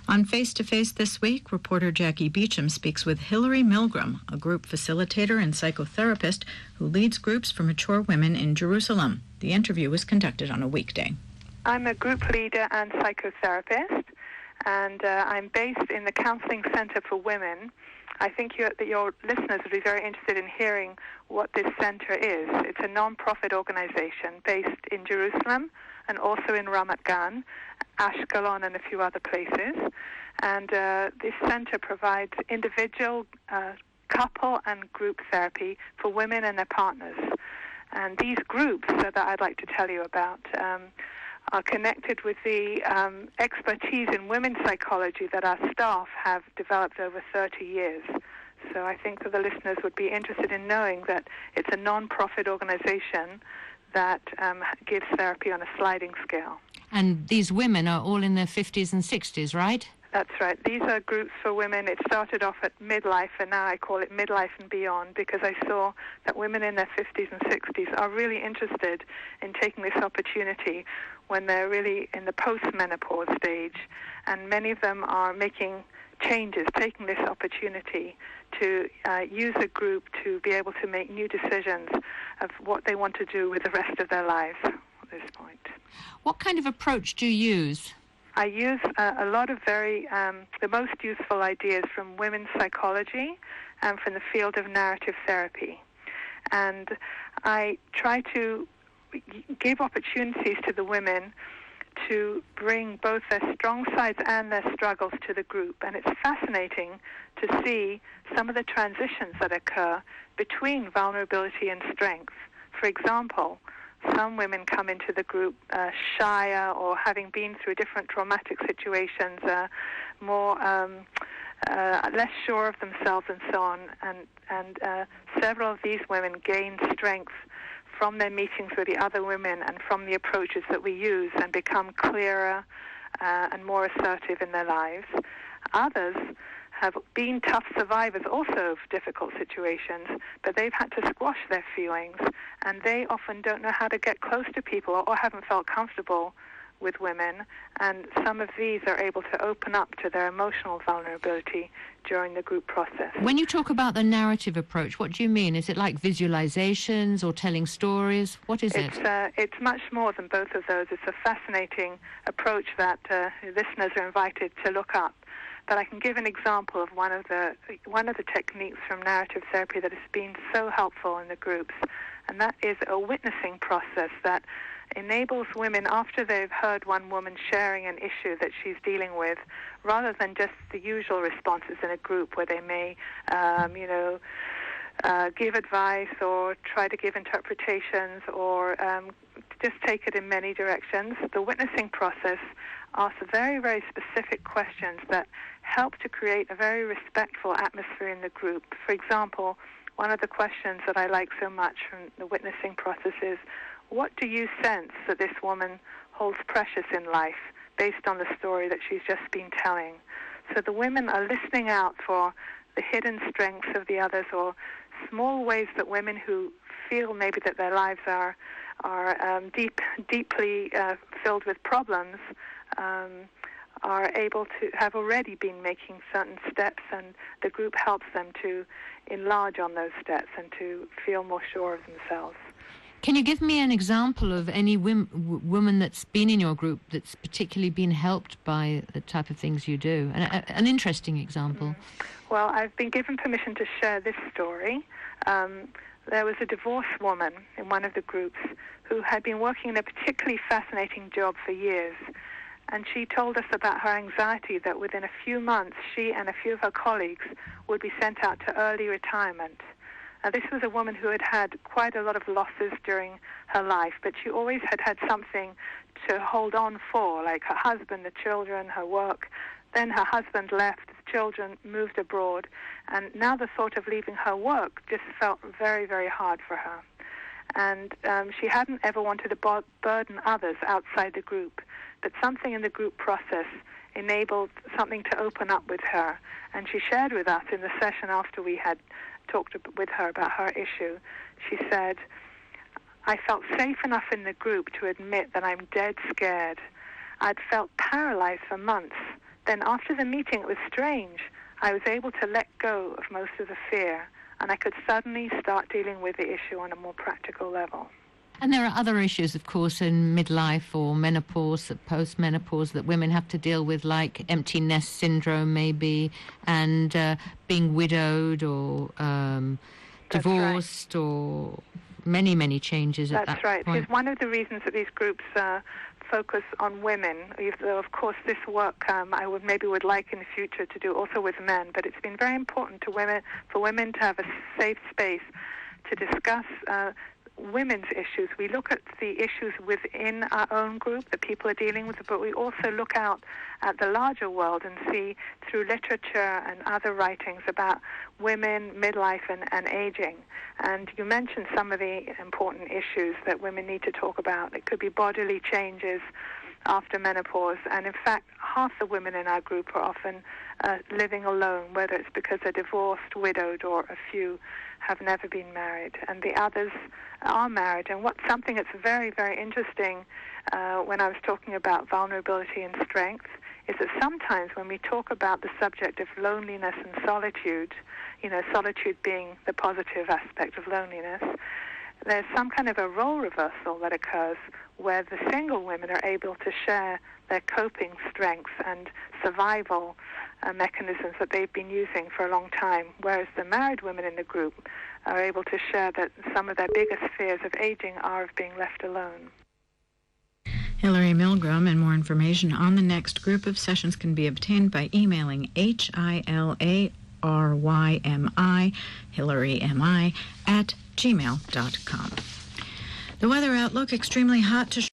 On Face to Face this week, reporter Jackie Biecham speaks with Hilary Mילגרום, a group facilitator and psychotherapist who leads groups for mature women in Jerusalem. The interview was conducted on a weekday. I'm a group leader and psychotherapist, and I'm based in the Counseling Center for Women. I think that your listeners would be very interested in hearing what this center is. It's a non-profit organization based in Jerusalem and also in Ramat Gan, Ashkelon, and a few other places. And this center provides individual, couple, and group therapy for women and their partners. And these groups that I'd like to tell you about are connected with the expertise in women's psychology that our staff have developed over 30 years. So I think that the listeners would be interested in knowing that it's a non-profit organization that gives therapy on a sliding scale. And these women are all in their 50s and 60s, right? That's right. These are groups for women. It started off at midlife, and now I call it midlife and beyond, because I saw that women in their 50s and 60s are really interested in taking this opportunity when they're really in the post-menopause stage. And many of them are making changes, taking this opportunity to use a group to be able to make new decisions of what they want to do with the rest of their lives at this point. What kind of approach do you use? I use a lot of the most useful ideas from women's psychology and from the field of narrative therapy. And I try to give opportunities to the women to bring both their strong sides and their struggles to the group. And it's fascinating to see some of the transitions that occur between vulnerability and strength. For example, some women come into the group shyer or having been through different traumatic situations, less sure of themselves and so on. And several of these women gain strength from their meetings with the other women and from the approaches that we use and become clearer and more assertive in their lives. Others have been tough survivors also of difficult situations, but they've had to squash their feelings, and they often don't know how to get close to people or haven't felt comfortable with women, and some of these are able to open up to their emotional vulnerability during the group process. When you talk about the narrative approach, what do you mean? Is it like visualizations or telling stories? What is it? It's much more than both of those. It's a fascinating approach that listeners are invited to look up. But I can give an example of one of the techniques from narrative therapy that has been so helpful in the groups, and that is a witnessing process that enables women, after they've heard one woman sharing an issue that she's dealing with, rather than just the usual responses in a group where they may, give advice or try to give interpretations or just take it in many directions. The witnessing process asks very, very specific questions that help to create a very respectful atmosphere in the group. For example, one of the questions that I like so much from the witnessing process is, what do you sense that this woman holds precious in life based on the story that she's just been telling? So the women are listening out for the hidden strengths of the others, or small ways that women who feel maybe that their lives are deeply filled with problems are able to have already been making certain steps, and the group helps them to enlarge on those steps and to feel more sure of themselves. Can you give me an example of any woman that's been in your group that's particularly been helped by the type of things you do? An interesting example. Well, I've been given permission to share this story. There was a divorced woman in one of the groups who had been working in a particularly fascinating job for years. And she told us about her anxiety that within a few months she and a few of her colleagues would be sent out to early retirement. Now, this was a woman who had had quite a lot of losses during her life, but she always had had something to hold on for, like her husband, the children, her work. Then her husband left, the children moved abroad, and now the thought of leaving her work just felt very, very hard for her. And she hadn't ever wanted to burden others outside the group, but something in the group process enabled something to open up with her. And she shared with us in the session after we had talked with her about her issue. She said, I felt safe enough in the group to admit that I'm dead scared. I'd felt paralyzed for months, then after the meeting, it was strange. I was able to let go of most of the fear, and I could suddenly start dealing with the issue on a more practical level. And there are other issues, of course, in midlife or menopause, post-menopause, that women have to deal with, like empty nest syndrome, maybe, and being widowed or divorced, or many, many changes at that point. That's right. It's one of the reasons that these groups focus on women, though, of course, this work I would like in the future to do also with men, but it's been very important for women to have a safe space to discuss women's issues. We look at the issues within our own group that people are dealing with, but we also look out at the larger world and see through literature and other writings about women, midlife, and aging. And you mentioned some of the important issues that women need to talk about. It could be bodily changes after menopause, and in fact, half the women in our group are often living alone, whether it's because they're divorced, widowed, or a few have never been married, and the others are married. And something that's very, very interesting when I was talking about vulnerability and strength is that sometimes when we talk about the subject of loneliness and solitude, solitude being the positive aspect of loneliness, there's some kind of a role reversal that occurs where the single women are able to share their coping strengths and survival mechanisms that they've been using for a long time, whereas the married women in the group are able to share that some of their biggest fears of aging are of being left alone. Hilary Milgrom, and more information on the next group of sessions can be obtained by emailing hilarymi, hilarymi, @gmail.com. The weather outlook: extremely hot to